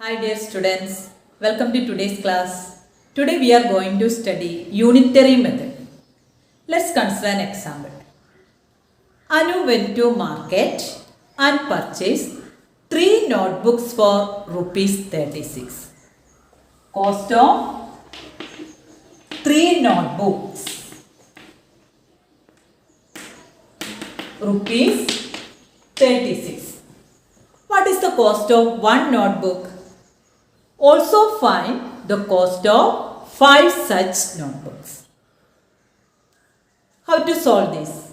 Hi dear students, welcome to today's class. Today we are going to study unitary method. Let's consider an example. Anu went to market and purchased 3 notebooks for rupees 36. Cost of 3 notebooks rupees 36. What is the cost of one notebook? Also find the cost of 5 such notebooks. How to solve this?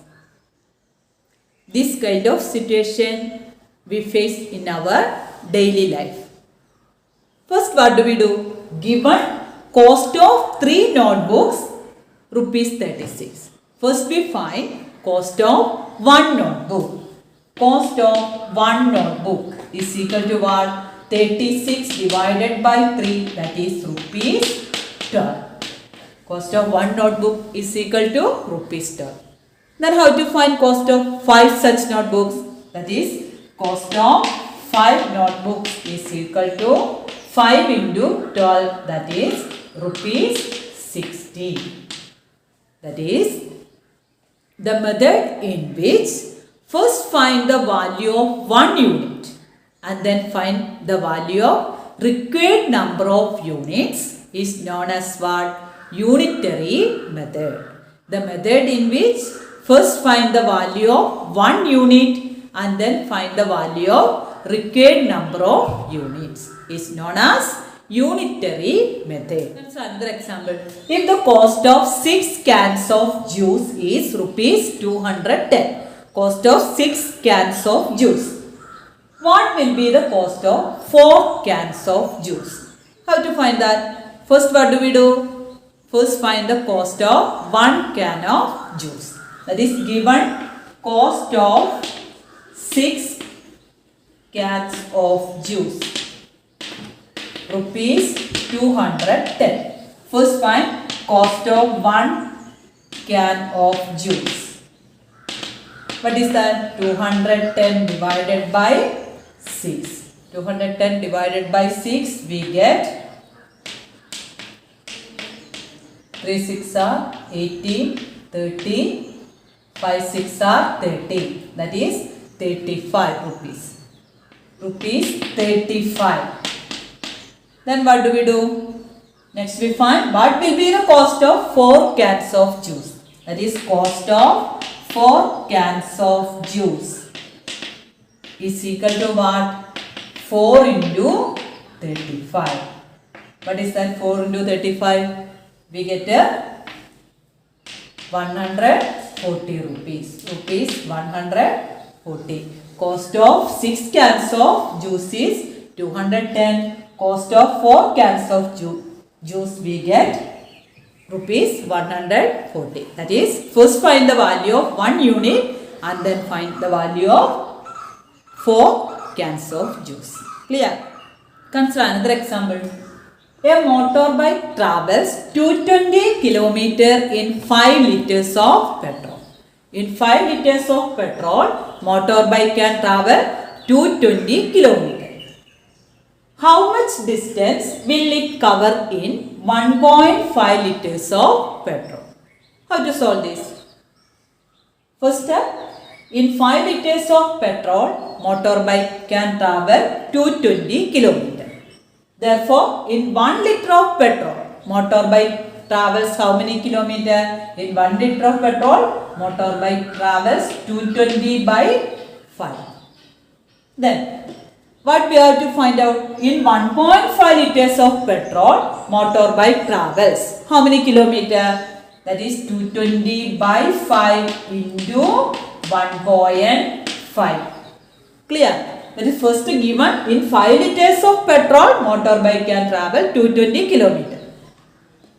This kind of situation we face in our daily life. First, what do? Given cost of 3 notebooks, rupees 36. First we find cost of 1 notebook. Cost of 1 notebook is equal to what? 36 divided by 3, that is rupees 12. Cost of 1 notebook is equal to rupees 12. Then how to find cost of 5 such notebooks? That is cost of 5 notebooks is equal to 5 into 12, that is rupees 60. That is the method in which first find the value of 1 unit and then find the value of required number of units is known as what? Unitary method. The method in which first find the value of 1 unit and then find the value of required number of units is known as unitary method. Let's another example. If the cost of 6 cans of juice is rupees 210, cost of 6 cans of juice, what will be the cost of 4 cans of juice? How to find that? First, what do? First find the cost of 1 can of juice. That is given cost of 6 cans of juice, rupees 210. First find cost of 1 can of juice. What is that? 210 divided by 6. 210 divided by 6, we get 3 6 are 18, 30, 5 6 are 30. That is 35 rupees. Rupees 35. Then what do? Next we find what will be the cost of 4 cans of juice. That is cost of 4 cans of juice is equal to what? 4 into 35. What is that? 4 into 35? We get a 140 rupees. Rupees 140. Cost of 6 cans of juice is 210. Cost of 4 cans of juice we get rupees 140. That is, first find the value of 1 unit and then find the value of 4 cans of juice. Clear? Consider another example. A motorbike travels 220 km in 5 liters of petrol. In 5 liters of petrol, motorbike can travel 220 km. How much distance will it cover in 1.5 liters of petrol? How to solve this? First step, in 5 liters of petrol, motorbike can travel 220 km. Therefore, in 1 liter of petrol, motorbike travels how many kilometer? In 1 liter of petrol, motorbike travels 220 by 5. Then, what we have to find out? In 1.5 liters of petrol, motorbike travels how many kilometer? That is 220 by 5 into 1.5. Clear? That is first given in 5 liters of petrol, motorbike can travel 220 km.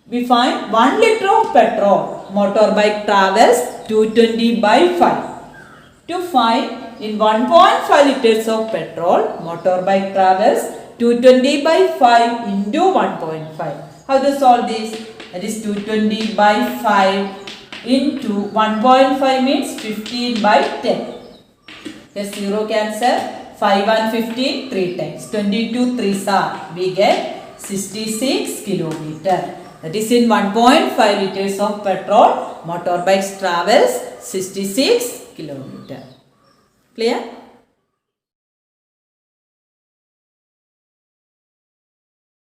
We find 1 liter of petrol, motorbike travels 220 by 5. To find in 1.5 liters of petrol, motorbike travels 220 by 5 into 1.5. How to solve this? That is 220 by 5 into 1.5 means 15 by 10. Here 0 cancel. 5 and 15, 3 times. 22 3s are, we get 66 kilometer. That is in 1.5 liters of petrol, motorbikes travels 66 kilometer. Clear?